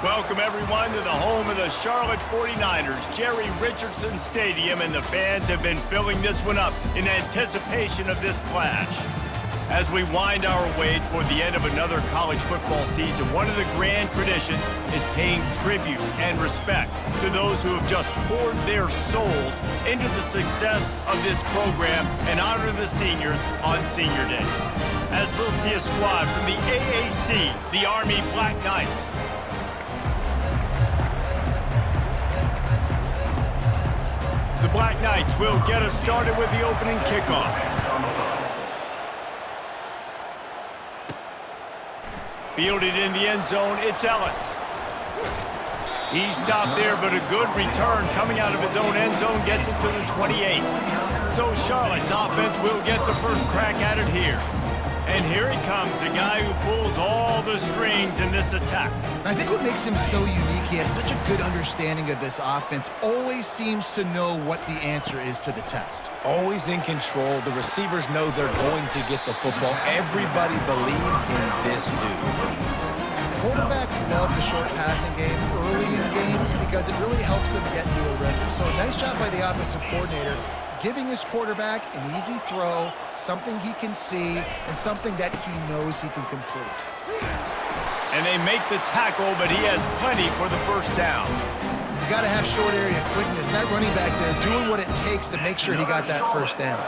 Welcome, everyone, to the home of the Charlotte 49ers, Jerry Richardson Stadium, and the fans have been filling this one up in anticipation of this clash. As we wind our way toward the end of another college football season, one of the grand traditions is paying tribute and respect to those who have just poured their souls into the success of this program and honor the seniors on Senior Day. As we'll see a squad from the AAC, the Army Black Knights. The Black Knights will get us started with the opening kickoff. Fielded in the end zone, it's Ellis. He stopped there, but a good return coming out of his own end zone gets it to the 28. So Charlotte's offense will get the first crack at it here. And here he comes, the guy who pulls all the strings in this attack. I think what makes him so unique, he has such a good understanding of this offense, always seems to know what the answer is to the test. Always in control. The receivers know they're going to get the football. Everybody believes in this dude. Quarterbacks love the short passing game early in games because it really helps them get into a rhythm. So nice job by the offensive coordinator, giving his quarterback an easy throw, something he can see, and something that he knows he can complete. And they make the tackle, but he has plenty for the first down. You got to have short area quickness. That running back there doing what it takes to make sure he got that first down.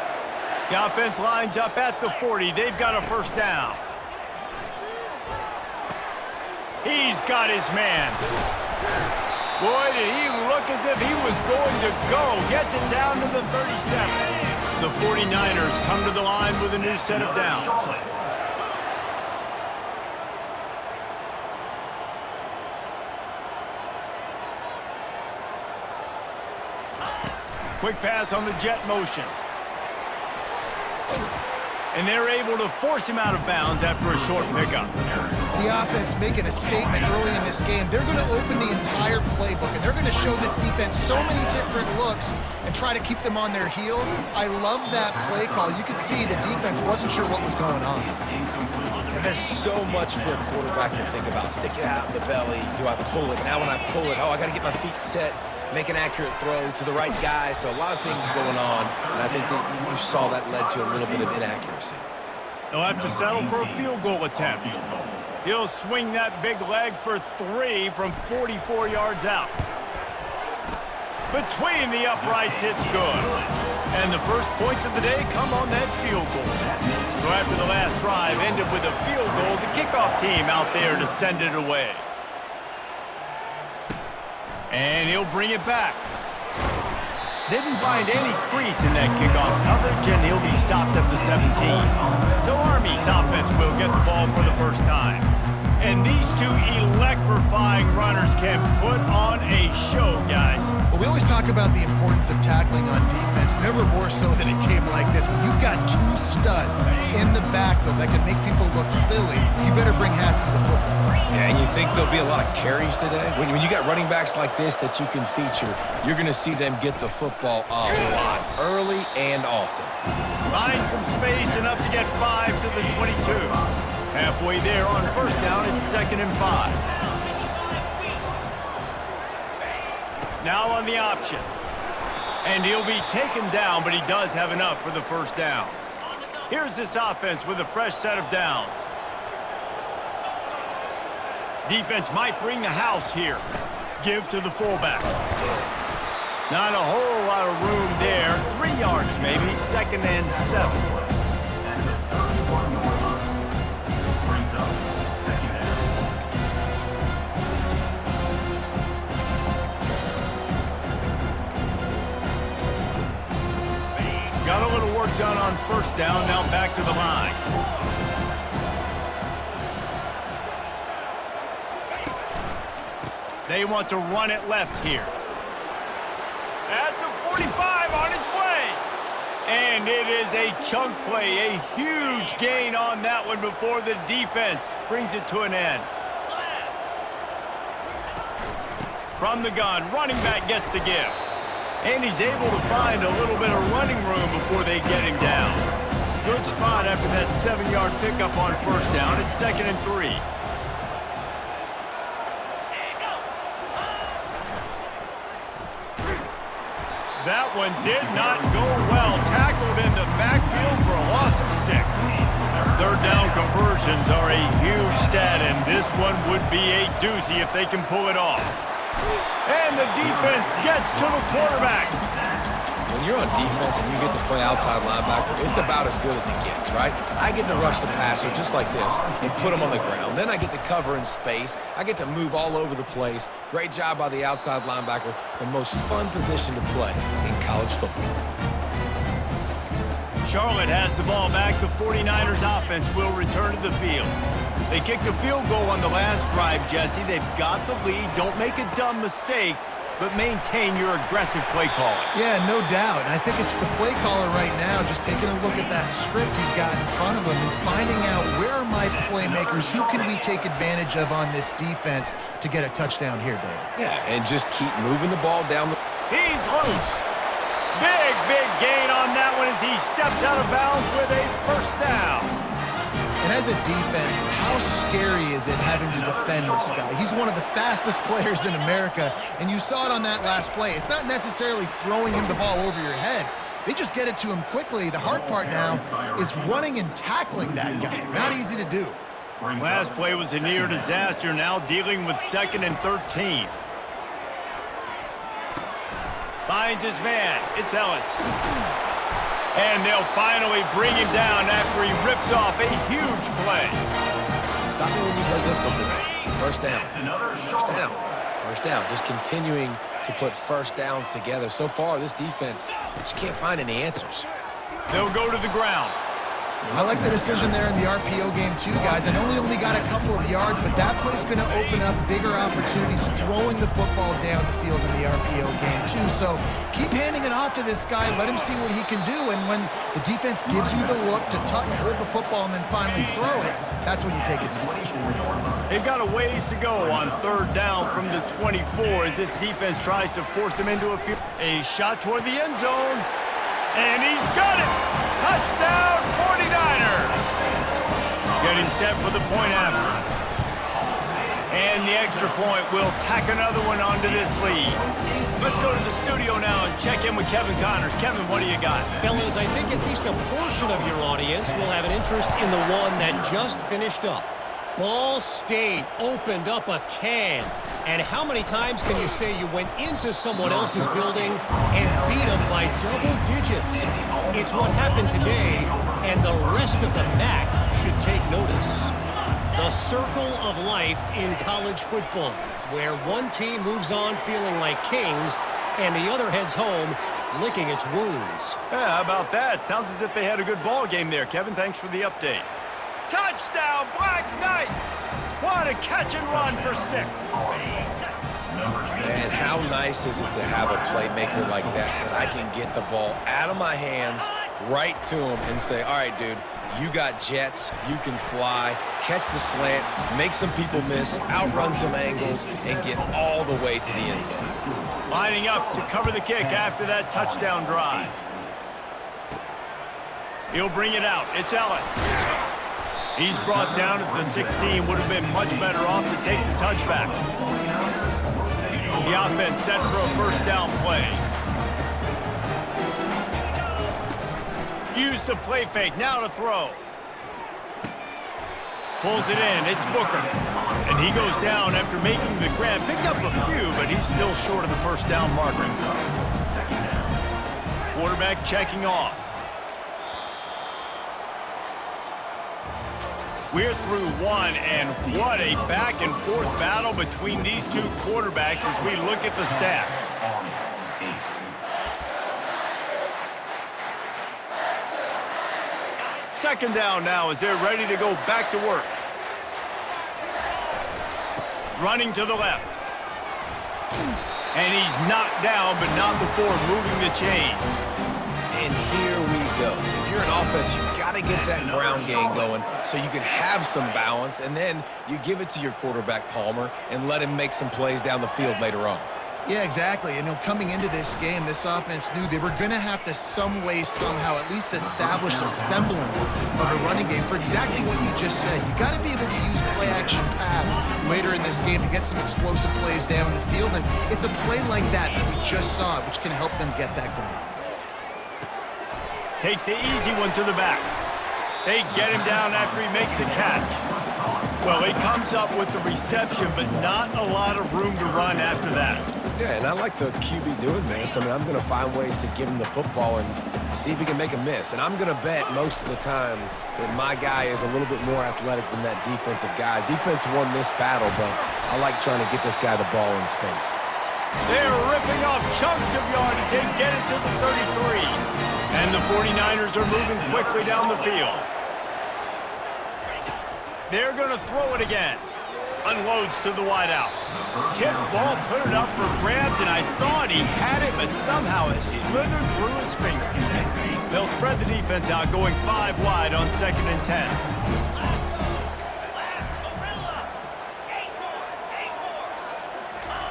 The offense lines up at the 40. They've got a first down. He's got his man. Boy, did he look as if he was going to go. Gets it down to the 37. The 49ers come to the line with a new set of downs. Quick pass on the jet motion. And they're able to force him out of bounds after a short pickup. The offense making a statement early in this game. They're going to open the entire playbook, and they're going to show this defense so many different looks and try to keep them on their heels. I love that play call. You could see the defense wasn't sure what was going on. And there's so much for a quarterback to think about. Stick it out in the belly. Do I pull it? Now when I pull it, oh, I got to get my feet set. Make an accurate throw to the right guy. So a lot of things going on, and I think that you saw that led to a little bit of inaccuracy. They'll have to settle for a field goal attempt. He'll swing that big leg for 3 from 44 yards out. Between the uprights, it's good. And the first points of the day come on that field goal. So after the last drive ended with a field goal, the kickoff team out there to send it away. And he'll bring it back. Didn't find any crease in that kickoff coverage, and he'll be stopped at the 17. So Army's offense will get the ball for the first time. And these two electrifying runners can put on a show, guys. Well, we always talk about the importance of tackling on defense, never more so than it came like this. When you've got two studs in the backfield that can make people look silly, you better bring hats to the football. Yeah, and you think there'll be a lot of carries today? When you got running backs like this that you can feature, you're going to see them get the football a lot, early and often. Find some space, enough to get 5 to the 22. Halfway there on first down, it's 2nd and 5. Now on the option. And he'll be taken down, but he does have enough for the first down. Here's this offense with a fresh set of downs. Defense might bring the house here. Give to the fullback. Not a whole lot of room there. 3 yards maybe, 2nd and 7. Got a little work done on first down, now back to the line. They want to run it left here. At the 45, on its way. And it is a chunk play, a huge gain on that one before the defense brings it to an end. From the gun, running back gets the give. And he's able to find a little bit of running room before they get him down. Good spot after that 7-yard pickup on first down. It's 2nd and 3. That one did not go well. Tackled in the backfield for a loss of 6. Third down conversions are a huge stat, and this one would be a doozy if they can pull it off. And the defense gets to the quarterback. When you're on defense and you get to play outside linebacker, it's about as good as it gets, right? I get to rush the passer just like this and put him on the ground. Then I get to cover in space. I get to move all over the place. Great job by the outside linebacker. The most fun position to play in college football. Charlotte has the ball back. The 49ers offense will return to the field. They kicked a field goal on the last drive, Jesse. They've got the lead. Don't make a dumb mistake, but maintain your aggressive play calling. Yeah, no doubt. And I think it's the play caller right now just taking a look at that script he's got in front of him and finding out where are my playmakers, who can we take advantage of on this defense to get a touchdown here, Dave. Yeah, and just keep moving the ball down. He's loose. Big gain on that one as he steps out of bounds with a first down. And as a defense, how scary is it having to defend this guy? He's one of the fastest players in America, and you saw it on that last play. It's not necessarily throwing him the ball over your head. They just get it to him quickly. The hard part now is running and tackling that guy. Not easy to do. Last play was a near disaster. Now dealing with 2nd and 13. Finds his man. It's Ellis. And they'll finally bring him down after he rips off a huge play. Stop me when you've heard this before. First down. First down. First down. Just continuing to put first downs together. So far, this defense just can't find any answers. They'll go to the ground. I like the decision there in the RPO game too, guys. I know he only got a couple of yards, but that play's going to open up bigger opportunities throwing the football down the field in the RPO game too. So keep handing it off to this guy. Let him see what he can do. And when the defense gives you the look to hold the football and then finally throw it, that's when you take advantage. They've got a ways to go on 3rd down from the 24 as this defense tries to force him into a shot toward the end zone. And he's got it! Touchdown 49ers! Getting set for the point after. And the extra point will tack another one onto this lead. Let's go to the studio now and check in with Kevin Connors. Kevin, what do you got? Fellas, I think at least a portion of your audience will have an interest in the one that just finished up. Ball State opened up a can. And how many times can you say you went into someone else's building and beat them by double digits? It's what happened today, and the rest of the MAC should take notice. The circle of life in college football, where one team moves on feeling like kings, and the other heads home licking its wounds. Yeah, how about that? Sounds as if they had a good ball game there. Kevin, thanks for the update. Touchdown, Black Knights! What a catch and run for 6. And how nice is it to have a playmaker like that I can get the ball out of my hands right to him and say, all right, dude, you got jets, you can fly, catch the slant, make some people miss, outrun some angles, and get all the way to the end zone. Lining up to cover the kick after that touchdown drive. He'll bring it out. It's Ellis. He's brought down at the 16. Would have been much better off to take the touchback. The offense set for a first down play. Use the play fake. Now to throw. Pulls it in. It's Booker. And he goes down after making the grab. Picked up a few, but he's still short of the first down marker. Quarterback checking off. We're through one, and what a back-and-forth battle between these two quarterbacks as we look at the stats. Second down now as they're ready to go back to work. Running to the left. And he's knocked down, but not before moving the chains. And here we go. If you're an offense, you've got to get that ground game going so you can have some balance, and then you give it to your quarterback, Palmer, and let him make some plays down the field later on. Yeah, exactly. And coming into this game, this offense knew they were going to have to some way, somehow, at least establish a semblance of a running game for exactly what you just said. You got to be able to use play-action pass later in this game to get some explosive plays down the field, and it's a play like that that we just saw, which can help them get that going. Takes the easy one to the back. They get him down after he makes the catch. Well, he comes up with the reception, but not a lot of room to run after that. Yeah, and I like the QB doing this. I mean, I'm going to find ways to give him the football and see if he can make a miss. And I'm going to bet most of the time that my guy is a little bit more athletic than that defensive guy. Defense won this battle, but I like trying to get this guy the ball in space. They're ripping off chunks of yardage and get it to the 33. And the 49ers are moving quickly down the field. They're going to throw it again. Unloads to the wideout. Tip ball, put it up for grabs, and I thought he had it, but somehow it slithered through his fingers. They'll spread the defense out, going 5 wide on 2nd and 10.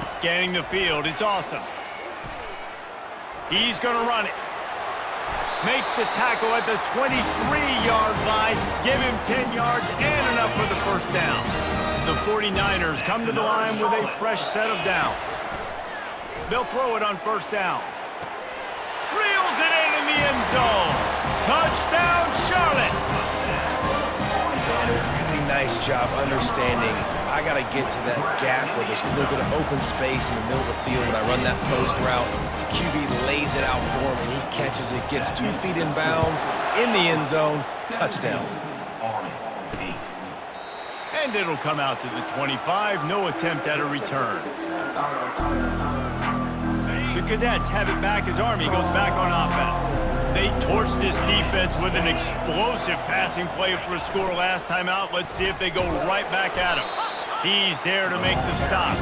Scanning the field, it's awesome. He's going to run it. Makes the tackle at the 23-yard line. Give him 10 yards and enough for the first down. The 49ers come to the line with a fresh set of downs. They'll throw it on first down. Reels it in the end zone. Touchdown, Charlotte. And a really nice job understanding I got to get to that gap where there's a little bit of open space in the middle of the field when I run that post route. QB lays it out for him, and he catches it, gets 2 feet in bounds, in the end zone, touchdown. And it'll come out to the 25, no attempt at a return. The Cadets have it back as Army goes back on offense. They torched this defense with an explosive passing play for a score last time out. Let's see if they go right back at him. He's there to make the stop.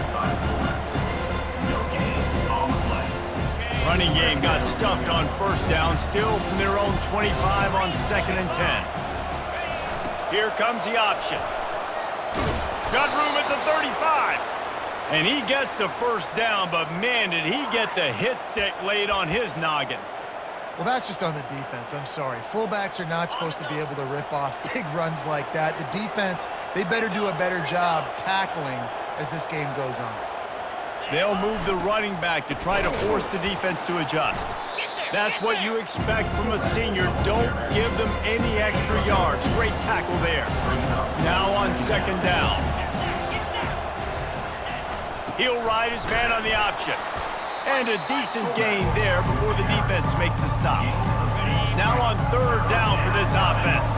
Running game got stuffed on first down, still from their own 25 on 2nd and 10. Here comes the option. Got room at the 35. And he gets the first down, but man, did he get the hit stick laid on his noggin. Well, that's just on the defense. I'm sorry. Fullbacks are not supposed to be able to rip off big runs like that. The defense, they better do a better job tackling as this game goes on. They'll move the running back to try to force the defense to adjust. That's what you expect from a senior. Don't give them any extra yards. Great tackle there. Now on 2nd down. He'll ride his man on the option. And a decent gain there before the defense makes the stop. Now on 3rd down for this offense.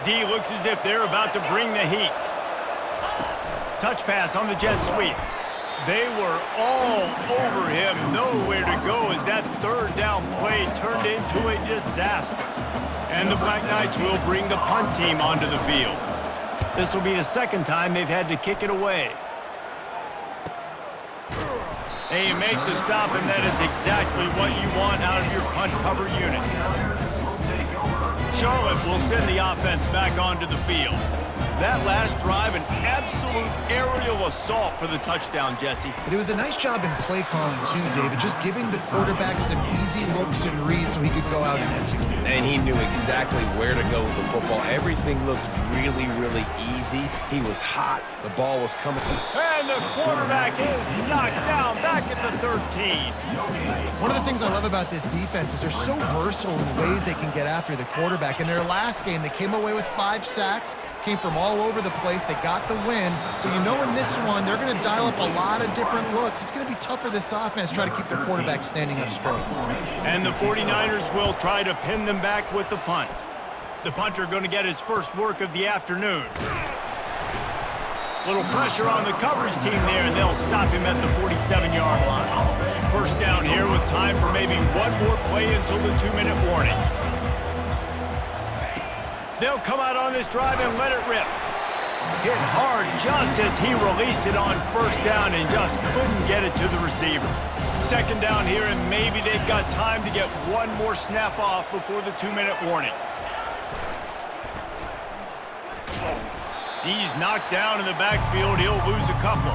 D looks as if they're about to bring the heat. Touch pass on the jet sweep. They were all over him. Nowhere to go as that 3rd down play turned into a disaster. And the Black Knights will bring the punt team onto the field. This will be the 2nd time they've had to kick it away. They make the stop, and that is exactly what you want out of your punt cover unit. Charlotte will send the offense back onto the field. That last drive, an absolute aerial assault for the touchdown, Jesse. But it was a nice job in play calling, too, David, just giving the quarterback some easy looks and reads so he could go out and execute. And he knew exactly where to go with the football. Everything looked really, really easy. He was hot. The ball was coming. And the quarterback is knocked down back at the 13. One of the things I love about this defense is they're so versatile in the ways they can get after the quarterback. In their last game, they came away with 5 sacks, came from all over the place. They got the win. So you know in this one, they're going to dial up a lot of different looks. It's going to be tough for this offense to try to keep their quarterback standing up straight. And the 49ers will try to pin them back with the punt. The punter going to get his first work of the afternoon. Little pressure on the coverage team there, and they'll stop him at the 47-yard line. First down here with time for maybe one more play until the 2-minute warning. They'll come out on this drive and let it rip. Hit hard just as he released it on first down and just couldn't get it to the receiver. 2nd down here, and maybe they've got time to get one more snap off before the 2-minute warning. He's knocked down in the backfield. He'll lose a couple.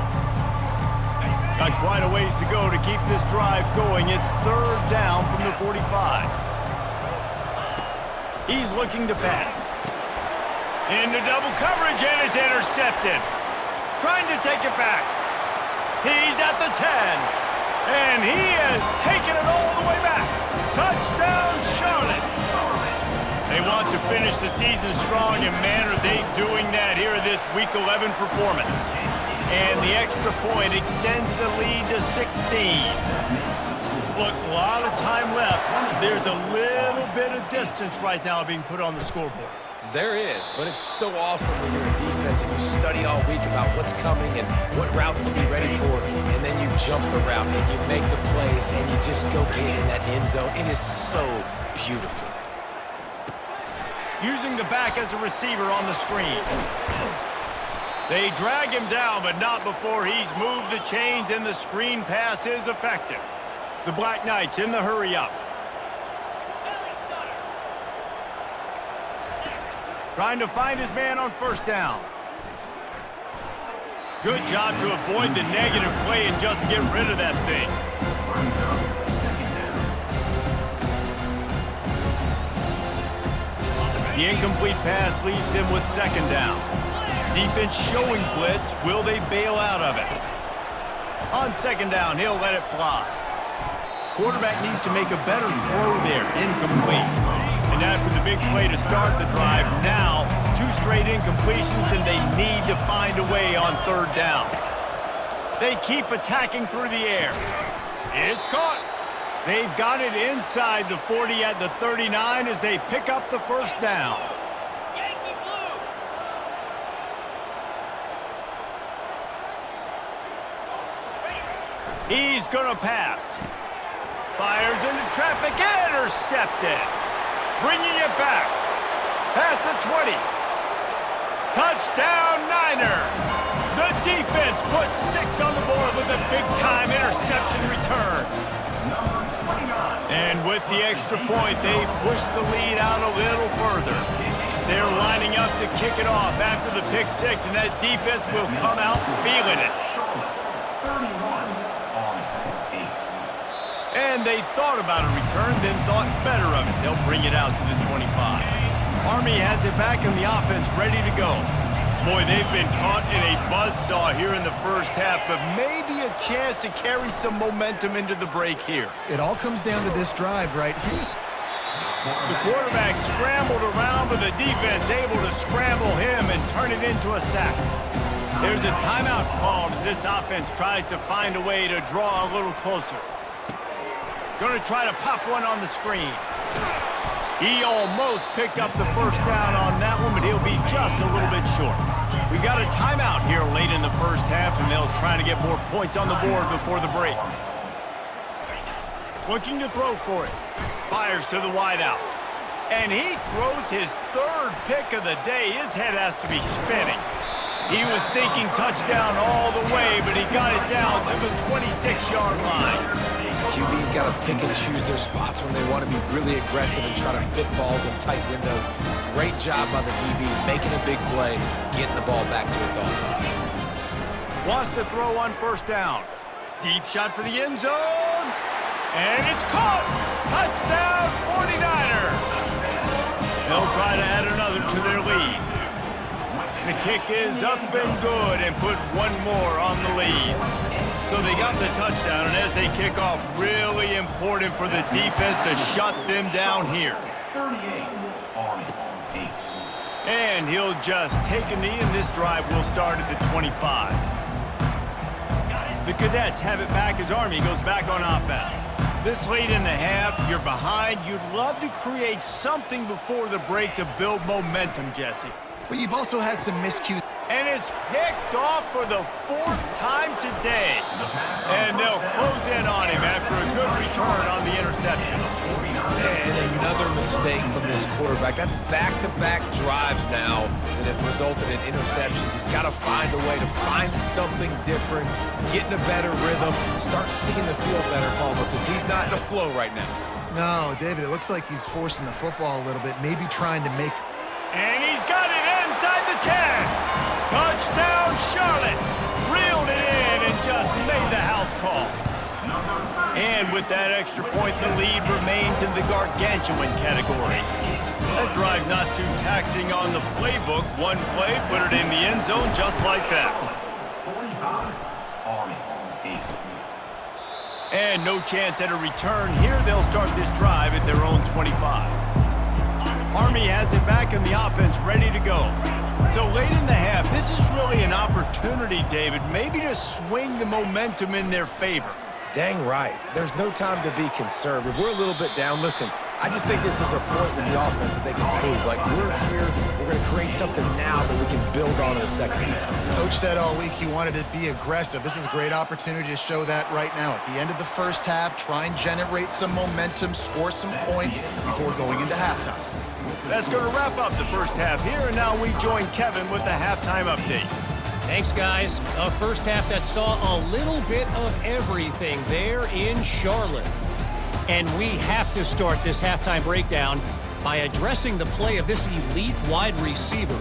Got quite a ways to go to keep this drive going. It's 3rd down from the 45. He's looking to pass. Into double coverage, and it's intercepted. Trying to take it back. He's at the 10. And he has taken it all the way back. Touchdown, Charlotte. They want to finish the season strong, and man, are they doing that here in this Week 11 performance. And the extra point extends the lead to 16. Look, a lot of time left. There's a little bit of distance right now being put on the scoreboard. There is, but it's so awesome when you're in defense and you study all week about what's coming and what routes to be ready for, and then you jump the route and you make the plays and you just go get in that end zone. It is so beautiful. Using the back as a receiver on the screen. They drag him down, but not before he's moved the chains, and the screen pass is effective. The Black Knights in the hurry up. Trying to find his man on first down. Good job to avoid the negative play and just get rid of that thing. The incomplete pass leaves him with second down. Defense showing blitz. Will they bail out of it? On second down, he'll let it fly. Quarterback needs to make a better throw there. Incomplete. And after the big play to start the drive, now 2 straight incompletions, and they need to find a way on third down. They keep attacking through the air. It's caught. They've got it inside the 40 at the 39 as they pick up the first down. He's gonna pass. Fires into traffic, intercepted. Bringing it back. Past the 20. Touchdown, Niners. The defense puts 6 on the board with a big-time interception return. And with the extra point, they push the lead out a little further. They're lining up to kick it off after the pick 6, and that defense will come out feeling it. And they thought about a return, then thought better of it. They'll bring it out to the 25. Army has it back in the offense, ready to go. Boy, they've been caught in a buzzsaw here in the first half, but maybe a chance to carry some momentum into the break here. It all comes down to this drive right here. The quarterback scrambled around, but the defense able to scramble him and turn it into a sack. There's a timeout called as this offense tries to find a way to draw a little closer. Going to try to pop one on the screen. He almost picked up the first down on that one, but he'll be just a little bit short. We got a timeout here late in the first half, and they'll try to get more points on the board before the break. Looking to throw for it. Fires to the wideout. And he throws his 3rd pick of the day. His head has to be spinning. He was thinking touchdown all the way, but he got it down to the 26-yard line. QB's got to pick and choose their spots when they want to be really aggressive and try to fit balls in tight windows. Great job by the DB, making a big play, getting the ball back to its offense. Wants to throw on first down. Deep shot for the end zone. And it's caught. Touchdown, 49ers. They'll try to add another to their lead. The kick is up and good and put one more on the lead. So they got the touchdown, and as they kick off, really important for the defense to shut them down here. And he'll just take a knee, and this drive will start at the 25. The Cadets have it back as Army goes back on offense. This late in the half, you're behind. You'd love to create something before the break to build momentum, Jesse. But you've also had some miscues. And it's picked off for the 4th time today. And they'll close in on him after a good return on the interception. And another mistake from this quarterback. That's back-to-back drives now that have resulted in interceptions. He's got to find a way to find something different, get in a better rhythm, start seeing the field better, Palmer, because he's not in a flow right now. No, David, it looks like he's forcing the football a little bit, maybe trying to make... And he's got it inside the 10. Touchdown, Charlotte. Reeled it in and just made the house call. And with that extra point, the lead remains in the gargantuan category. That drive drive not too taxing on the playbook. One play, put it in the end zone just like that. And no chance at a return here. They'll start this drive at their own 25. Army has it back in the offense, ready to go. So late in the half, this is really an opportunity, David, maybe to swing the momentum in their favor. Dang right. There's no time to be concerned. If we're a little bit down, listen, I just think this is a point in the offense that they can prove. Like, we're here, we're going to create something now that we can build on in the second half. Coach said all week he wanted to be aggressive. This is a great opportunity to show that right now. At the end of the first half, try and generate some momentum, score some points before going into halftime. That's going to wrap up the first half here, and now we join Kevin with the halftime update. Thanks, guys. A first half that saw a little bit of everything there in Charlotte. And we have to start this halftime breakdown by addressing the play of this elite wide receiver.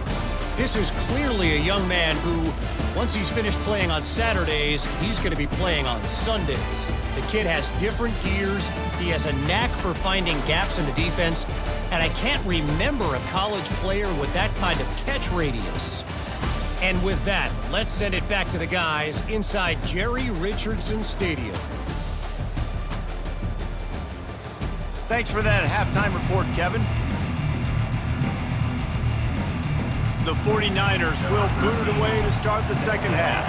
This is clearly a young man who, once he's finished playing on Saturdays, he's going to be playing on Sundays. The kid has different gears. He has a knack for finding gaps in the defense. And I can't remember a college player with that kind of catch radius. And with that, let's send it back to the guys inside Jerry Richardson Stadium. Thanks for that halftime report, Kevin. The 49ers will boot it away to start the second half.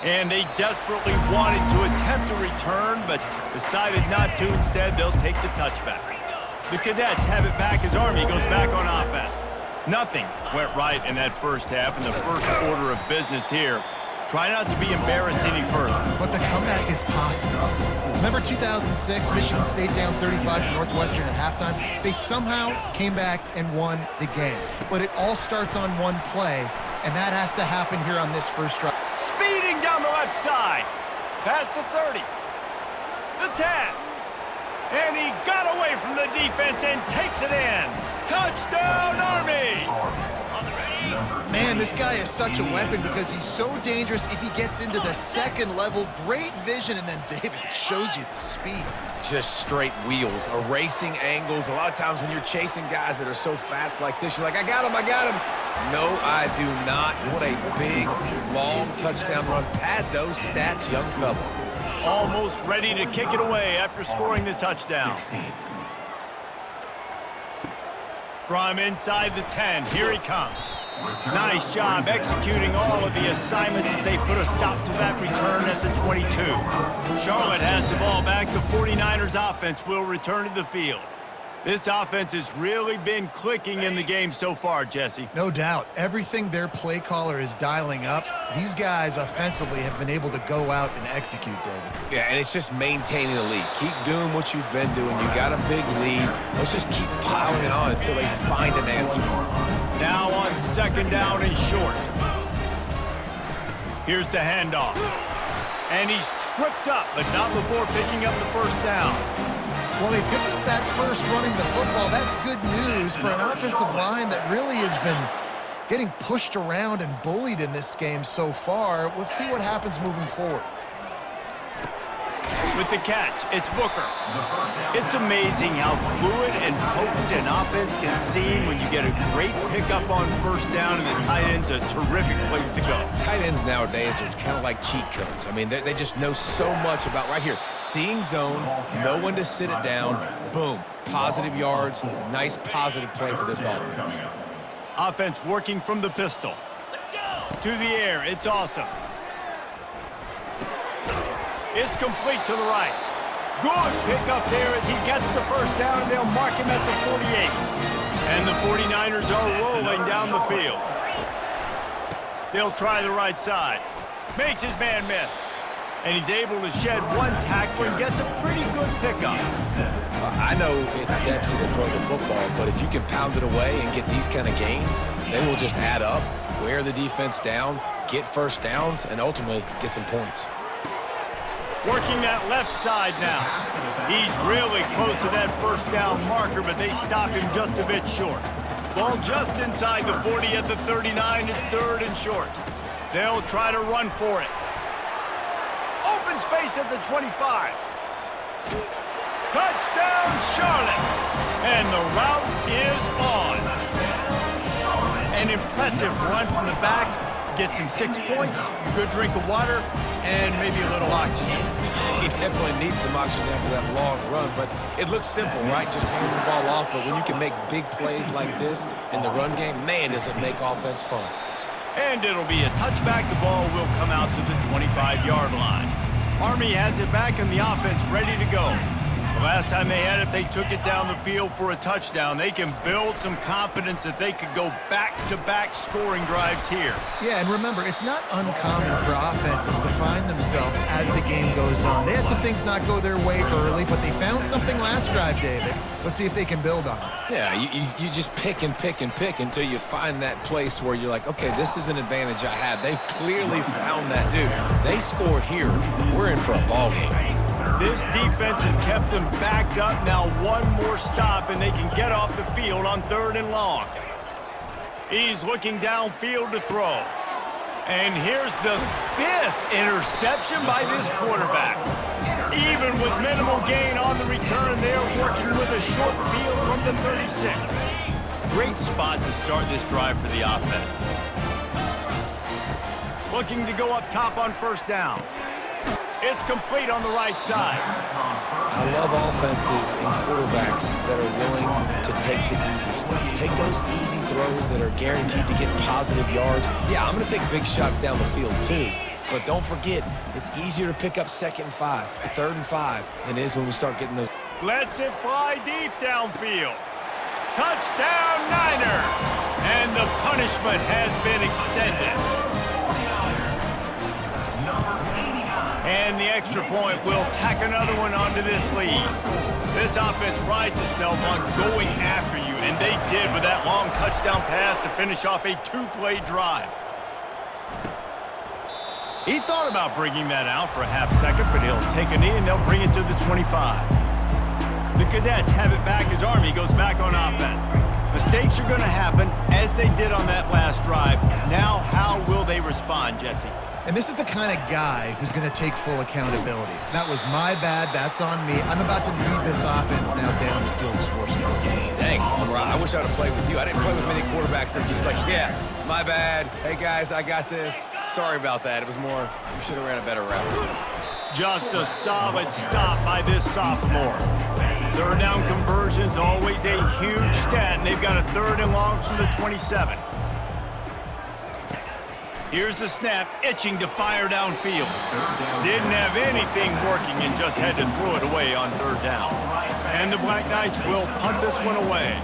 And they desperately wanted to attempt a return, but decided not to. Instead, they'll take the touchback. The Cadets have it back as Army goes back on offense. Nothing went right in that first half, and the first order of business here. Try not to be embarrassed any further. But the comeback is possible. Remember 2006, Michigan State down 35 to Northwestern at halftime? They somehow came back and won the game. But it all starts on one play, and that has to happen here on this first drive. Speeding down the left side. Past the 30. The 10. And he got away from the defense and takes it in. Touchdown, Army! Man, this guy is such a weapon because he's so dangerous if he gets into the second level. Great vision, and then David shows you the speed. Just straight wheels, erasing angles. A lot of times when you're chasing guys that are so fast like this, you're like, I got him, I got him. No, I do not. What a big, long touchdown run. Pad those stats, young fella. Almost ready to kick it away after scoring the touchdown. From inside the 10, here he comes. Nice job executing all of the assignments as they put a stop to that return at the 22. Charlotte has the ball back. The 49ers offense will return to the field. This offense has really been clicking in the game so far, Jesse. No doubt. Everything their play caller is dialing up, these guys offensively have been able to go out and execute, David. Yeah, and it's just maintaining the lead. Keep doing what you've been doing. You got a big lead. Let's just keep piling it on until they find an answer. Now on second down and short. Here's the handoff. And he's tripped up, but not before picking up the first down. Well, they picked up that first running the football. That's good news for an offensive line that really has been getting pushed around and bullied in this game so far. Let's see what happens moving forward. With the catch, it's Booker. It's amazing how fluid and potent an offense can seem when you get a great pickup on first down, and the tight end's a terrific place to go. Tight ends nowadays are kind of like cheat codes. I mean, they just know so much about right here. Seeing zone, know when to sit it down, boom, positive yards, nice positive play for this offense. Offense working from the pistol. To the air, it's awesome. It's complete to the right. Good pickup there as he gets the first down, and they'll mark him at the 48. And the 49ers are rolling down the field. They'll try the right side. Makes his man miss. And he's able to shed one tackle and gets a pretty good pickup. I know it's sexy to throw the football, but if you can pound it away and get these kind of gains, they will just add up, wear the defense down, get first downs, and ultimately get some points. Working that left side now. He's really close to that first down marker, but they stop him just a bit short. Ball just inside the 40 at the 39. It's third and short. They'll try to run for it. Open space at the 25. Touchdown, Charlotte! And the route is on. An impressive run from the back. Gets him 6 points, good drink of water, and maybe a little oxygen. He definitely needs some oxygen after that long run, but it looks simple, right? Just hand the ball off, but when you can make big plays like this in the run game, man, does it make offense fun. And it'll be a touchback. The ball will come out to the 25-yard line. Army has it back and the offense ready to go. The last time they had it, they took it down the field for a touchdown. They can build some confidence that they could go back-to-back scoring drives here. Yeah, and remember, it's not uncommon for offenses to find themselves as the game goes on. They had some things not go their way early, but they found something last drive, David. Let's see if they can build on it. Yeah, you just pick and pick and pick until you find that place where you're like, okay, this is an advantage I have. They clearly found that, dude. They score here, we're in for a ball game. This defense has kept them backed up. Now one more stop, and they can get off the field on 3rd and long. He's looking downfield to throw. And here's the 5th interception by this quarterback. Even with minimal gain on the return, they're working with a short field from the 36. Great spot to start this drive for the offense. Looking to go up top on 1st down. It's complete on the right side. I love offenses and quarterbacks that are willing to take the easy stuff. Take those easy throws that are guaranteed to get positive yards. Yeah, I'm going to take big shots down the field too. But don't forget, it's easier to pick up 2nd and 5, 3rd and 5 than it is when we start getting those. Lets it fly deep downfield. Touchdown, Niners! And the punishment has been extended. And the extra point will tack another one onto this lead. This offense prides itself on going after you, and they did with that long touchdown pass to finish off a 2-play drive. He thought about bringing that out for a half second, but he'll take a knee and they'll bring it to the 25. The Cadets have it back as Army goes back on offense. Mistakes are going to happen, as they did on that last drive. Now, how will they respond, Jesse? And this is the kind of guy who's going to take full accountability. That was my bad. That's on me. I'm about to lead this offense now down the field to score some points. Dang, Palmer, I wish I would have played with you. I didn't play with many quarterbacks that are just like, yeah, my bad. Hey, guys, I got this. Sorry about that. It was more, you should have ran a better route. Just a solid stop by this sophomore. 3rd down conversions, always a huge stat, and they've got a 3rd and long from the 27. Here's the snap, itching to fire downfield. Didn't have anything working and just had to throw it away on 3rd down. And the Black Knights will punt this one away.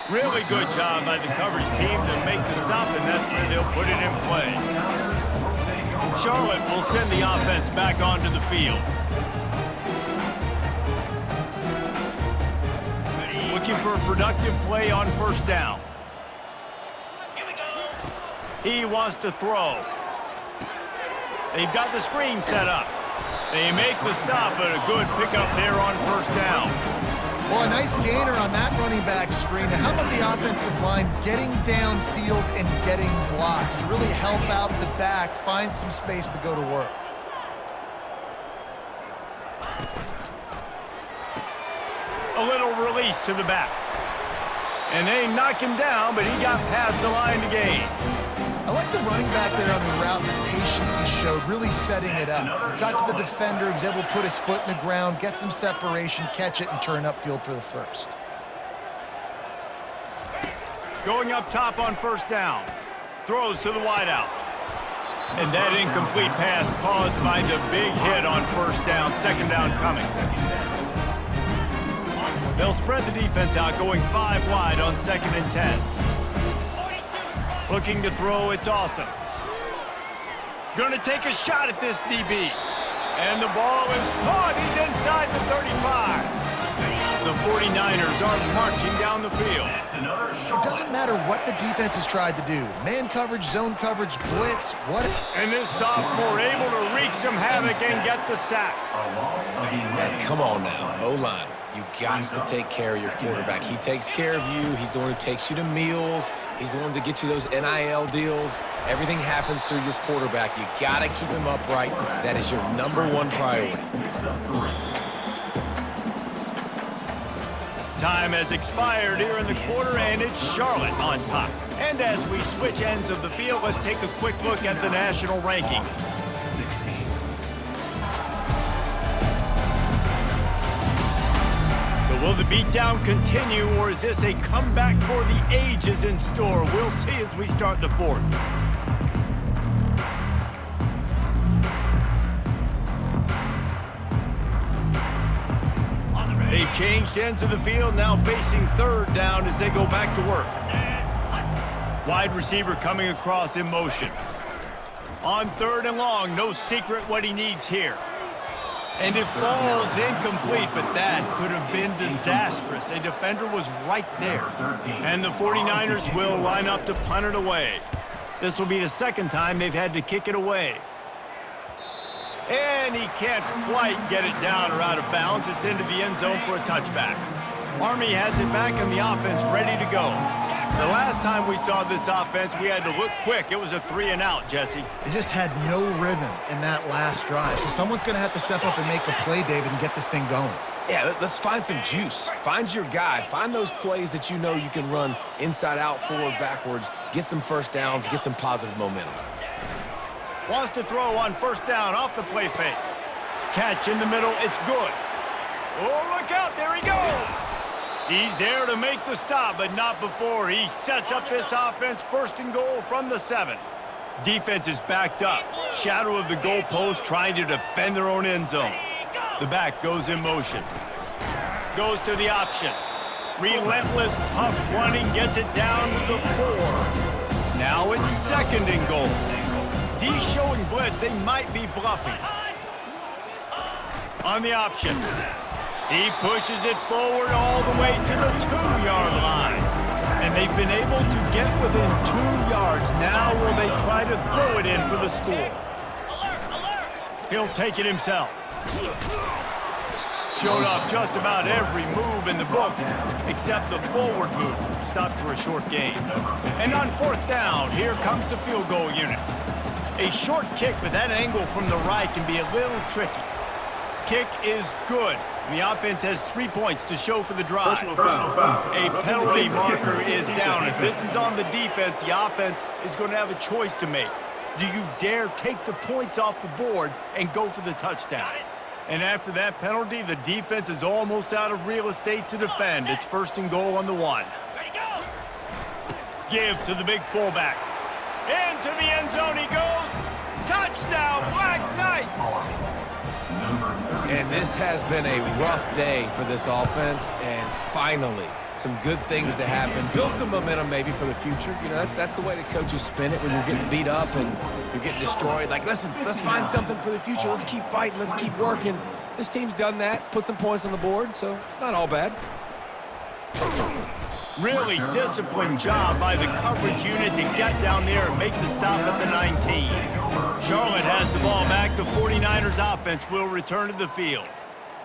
Really good job by the coverage team to make the stop, and that's where they'll put it in play. Charlotte will send the offense back onto the field. Looking for a productive play on 1st down. He wants to throw. They've got the screen set up. They make the stop, but a good pickup there on 1st down. Well, a nice gainer on that running back screen. Now, how about the offensive line getting downfield and getting blocks to really help out the back, find some space to go to work? A little release to the back. And they knock him down, but he got past the line to gain. I like the running back there on the route and the patience he showed, really setting it up. He got to the defender, he was able to put his foot in the ground, get some separation, catch it, and turn upfield for the 1st. Going up top on 1st down. Throws to the wideout. And that incomplete pass caused by the big hit on 1st down. 2nd down coming. They'll spread the defense out, going 5 wide on 2nd and 10. Looking to throw, it's Awesome. Gonna take a shot at this DB. And the ball is caught. He's inside the 35. The 49ers are marching down the field. It doesn't matter what the defense has tried to do. Man coverage, zone coverage, blitz, what? And this sophomore able to wreak some havoc and get the sack. Man, come on now, O-line. You got to take care of your quarterback. He takes care of you. He's the one who takes you to meals. He's the one that gets you those NIL deals. Everything happens through your quarterback. You got to keep him upright. That is your #1 priority. Time has expired here in the quarter, and it's Charlotte on top. And as we switch ends of the field, let's take a quick look at the national rankings. So will the beatdown continue, or is this a comeback for the ages in store? We'll see as we start the fourth. They've changed ends of the field, now facing third down as they go back to work. Wide receiver coming across in motion. On 3rd and long, no secret what he needs here. And it falls incomplete, but that could have been disastrous. A defender was right there. And the 49ers will line up to punt it away. This will be the second time they've had to kick it away. And he can't quite get it down or out of bounds. It's into the end zone for a touchback. Army has it back in the offense, ready to go. The last time we saw this offense, we had to look quick. It was a 3-and-out, Jesse. They just had no rhythm in that last drive. So someone's going to have to step up and make a play, David, and get this thing going. Yeah, let's find some juice. Find your guy. Find those plays that you know you can run inside out, forward, backwards. Get some first downs. Get some positive momentum. Wants to throw on 1st down off the play fake. Catch in the middle. It's good. Oh, look out. There he goes. He's there to make the stop, but not before he sets up this offense. 1st and goal from the 7. Defense is backed up. Shadow of the goalpost trying to defend their own end zone. The back goes in motion. Goes to the option. Relentless, tough running. Gets it down to the 4. Now it's 2nd and goal. D showing blitz. They might be bluffing. On the option. He pushes it forward all the way to the 2-yard line. And they've been able to get within 2 yards. Now will they try to throw it in for the score? He'll take it himself. Showed off just about every move in the book, except the forward move. Stopped for a short gain. And on 4th down, here comes the field goal unit. A short kick, but that angle from the right can be a little tricky. Kick is good. The offense has 3 points to show for the drive. A penalty marker is down. If this is on the defense, the offense is going to have a choice to make. Do you dare take the points off the board and go for the touchdown? And after that penalty, the defense is almost out of real estate to defend. It's 1st and goal on the 1. Give to the big fullback. Into the end zone he goes. Touchdown, Black Knights! And this has been a rough day for this offense, and finally, some good things to happen. Build some momentum maybe for the future. You know, that's the way the coaches spin it when you're getting beat up and you're getting destroyed. Like, listen, let's find something for the future. Let's keep fighting. Let's keep working. This team's done that, put some points on the board, so it's not all bad. Really disciplined job by the coverage unit to get down there and make the stop at the 19. Charlotte has the ball back. The 49ers offense will return to the field.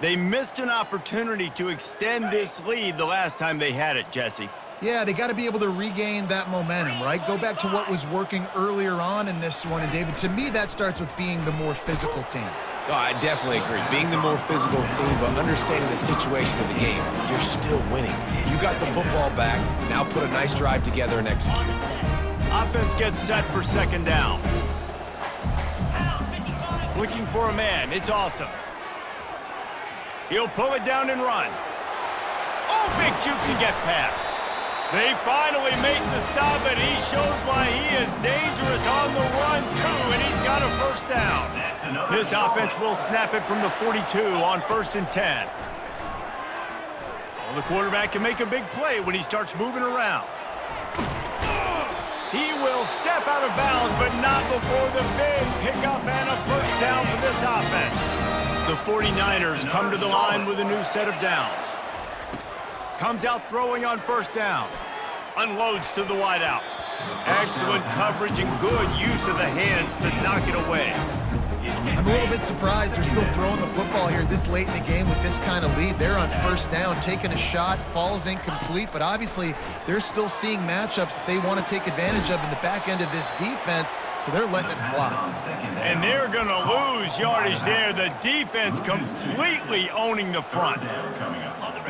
They missed an opportunity to extend this lead the last time they had it, Jesse. Yeah, they got to be able to regain that momentum, right? Go back to what was working earlier on in this one. And, David, to me, that starts with being the more physical team. No, I definitely agree. Being the more physical team, but understanding the situation of the game, you're still winning. You got the football back. Now put a nice drive together and execute. Offense gets set for 2nd down. Looking for a man. It's awesome. He'll pull it down and run. Oh, big juke to get past. They finally make the stop, and he shows why he is dangerous on the run, too, and he's got a 1st down. This offense will snap it from the 42 on 1st and 10. Well, the quarterback can make a big play when he starts moving around. He will step out of bounds, but not before the big pickup and a 1st down for this offense. The 49ers come to the line with a new set of downs. Comes out throwing on first down. Unloads to the wideout. Excellent coverage and good use of the hands to knock it away. I'm a little bit surprised they're still throwing the football here this late in the game with this kind of lead. They're on first down, taking a shot, falls incomplete, but obviously they're still seeing matchups that they want to take advantage of in the back end of this defense, so they're letting it fly. And they're going to lose yardage there. The defense completely owning the front.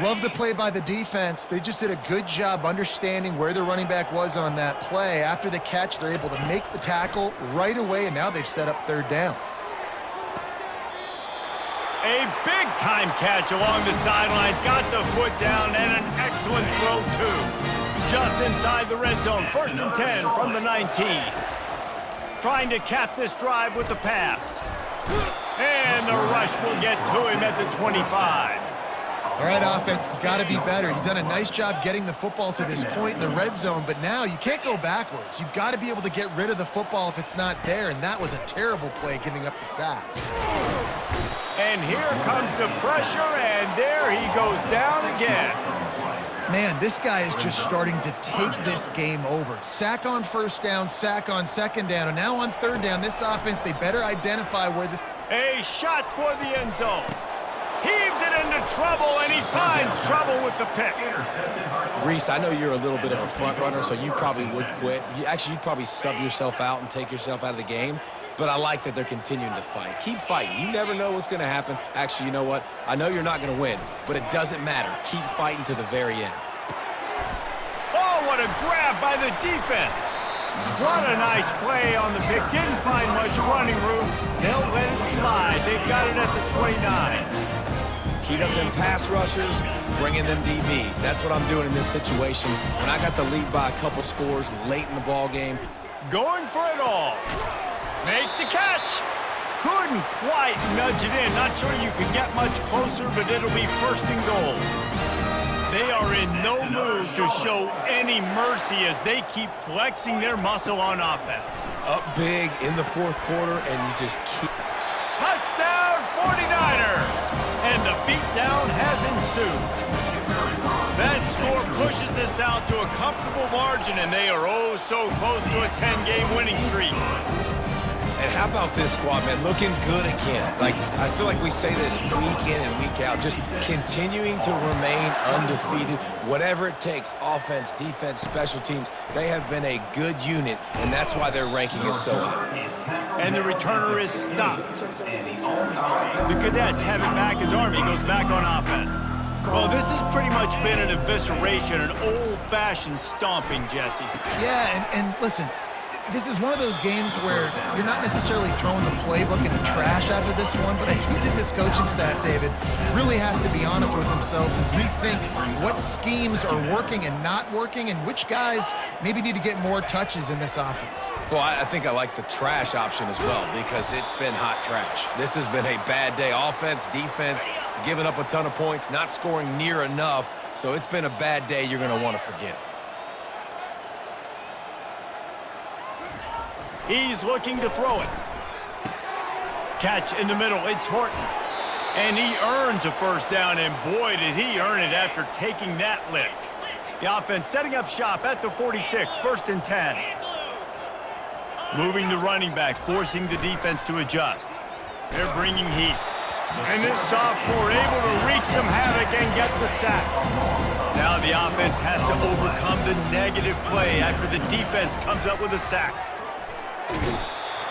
Love the play by the defense. They just did a good job understanding where the running back was on that play. After the catch, they're able to make the tackle right away, and now they've set up third down. A big-time catch along the sidelines. Got the foot down and an excellent throw, too. Just inside the red zone. 1st and 10 from the 19. Trying to cap this drive with the pass. And the rush will get to him at the 25. All right, offense has got to be better. You've done a nice job getting the football to this point in the red zone, but now you can't go backwards. You've got to be able to get rid of the football if it's not there, and that was a terrible play giving up the sack. And here comes the pressure, and there he goes down again. Man, this guy is just starting to take this game over. Sack on first down, sack on second down, and now on third down, this offense, they better identify where this... A shot toward the end zone. Heaves it into trouble, and he finds trouble with the pick. Reese, I know you're a little bit of a front runner, so you probably would quit. You'd probably sub yourself out and take yourself out of the game. But I like that they're continuing to fight. Keep fighting. You never know what's going to happen. Actually, you know what? I know you're not going to win, but it doesn't matter. Keep fighting to the very end. Oh, what a grab by the defense. What a nice play on the pick. Didn't find much running room. They'll let it slide. They've got it at the 29. Heat up them pass rushers, bring in them DBs. That's what I'm doing in this situation. When I got the lead by a couple scores late in the ball game. Going for it all. Makes the catch. Couldn't quite nudge it in. Not sure you could get much closer, but it'll be 1st and goal. They are in no mood to show any mercy as they keep flexing their muscle on offense. Up big in the 4th quarter, and you just keep... Touchdown 49ers! And the beatdown has ensued. That score pushes us out to a comfortable margin, and they are oh so close to a 10-game winning streak. And how about this squad, man? Looking good again. Like, I feel like we say this week in and week out, just continuing to remain undefeated. Whatever it takes, offense, defense, special teams, they have been a good unit, and that's why their ranking is so high. And the returner is stopped. The Cadets have it back as Army goes back on offense. Well, this has pretty much been an evisceration, an old-fashioned stomping, Jesse. Yeah, and listen, this is one of those games where you're not necessarily throwing the playbook in the trash after this one, but I do think this coaching staff, David, really has to be honest with themselves and rethink what schemes are working and not working and which guys maybe need to get more touches in this offense. Well, I think I like the trash option as well because it's been hot trash. This has been a bad day. Offense, defense, giving up a ton of points, not scoring near enough. So it's been a bad day you're going to want to forget. He's looking to throw it. Catch in the middle. It's Horton. And he earns a first down, and boy, did he earn it after taking that lick. The offense setting up shop at the 46, 1st and 10. Moving the running back, forcing the defense to adjust. They're bringing heat. And this sophomore able to wreak some havoc and get the sack. Now the offense has to overcome the negative play after the defense comes up with a sack.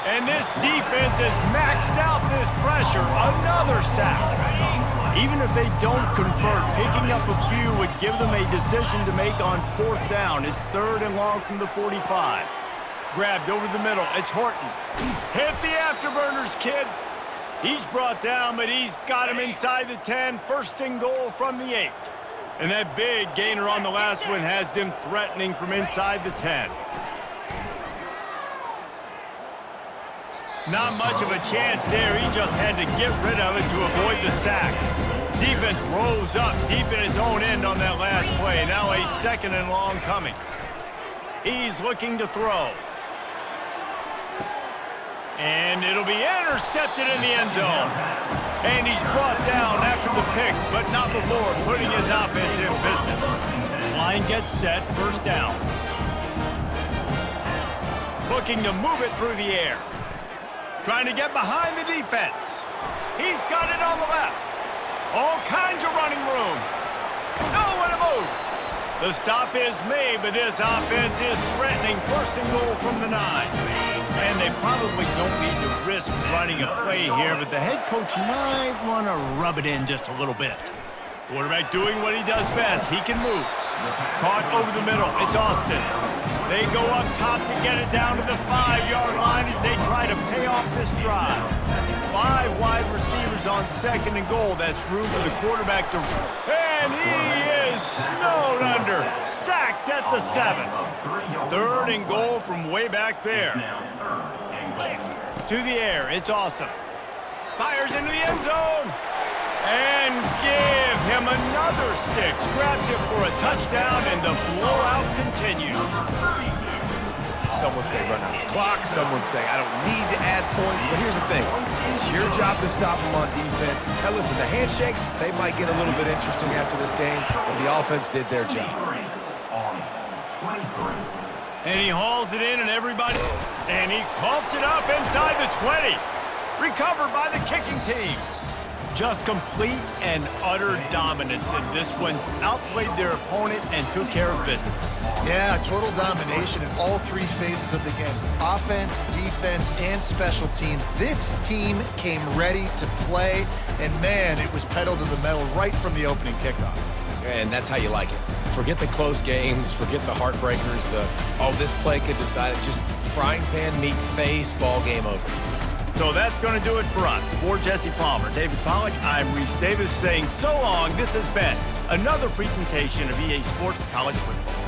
And this defense has maxed out this pressure. Another sack. Even if they don't convert, picking up a few would give them a decision to make on 4th down. It's 3rd and long from the 45. Grabbed over the middle. It's Horton. Hit the afterburners, kid. He's brought down, but he's got him inside the 10. 1st and goal from the 8. And that big gainer on the last one has them threatening from inside the 10. Not much of a chance there. He just had to get rid of it to avoid the sack. Defense rose up deep in its own end on that last play. Now a 2nd and long coming. He's looking to throw. And it'll be intercepted in the end zone. And he's brought down after the pick, but not before putting his offense in business. Line gets set, first down. Looking to move it through the air. Trying to get behind the defense. He's got it on the left. All kinds of running room. Nowhere to move. The stop is made, but this offense is threatening first and goal from the 9. And they probably don't need to risk running a play here, but the head coach might want to rub it in just a little bit. Quarterback doing what he does best. He can move. Caught over the middle. It's Austin. They go up top to get it down to the 5-yard line as they try to pay off this drive. 5 wide receivers on second and goal. That's room for the quarterback to... And he is snowed under. Sacked at the 7. Third and goal from way back there. To the air. It's awesome. Fires into the end zone. And give him another 6. Grabs it for a touchdown, and the blowout continues. Some would say run out the clock. Some would say I don't need to add points. But here's the thing. It's your job to stop them on defense. Now listen, the handshakes, they might get a little bit interesting after this game, but the offense did their job. And he hauls it in, and everybody... And he coughs it up inside the 20. Recovered by the kicking team. Just complete and utter dominance in this one. Outplayed their opponent and took care of business. Yeah, total domination in all 3 phases of the game. Offense, defense, and special teams. This team came ready to play, and man, it was pedal to the metal right from the opening kickoff. And that's how you like it. Forget the close games, forget the heartbreakers, this play could decide it. Just frying pan, meat face, ball game over. So that's going to do it for us. For Jesse Palmer, David Pollack, I'm Reese Davis saying so long. This has been another presentation of EA Sports College Football.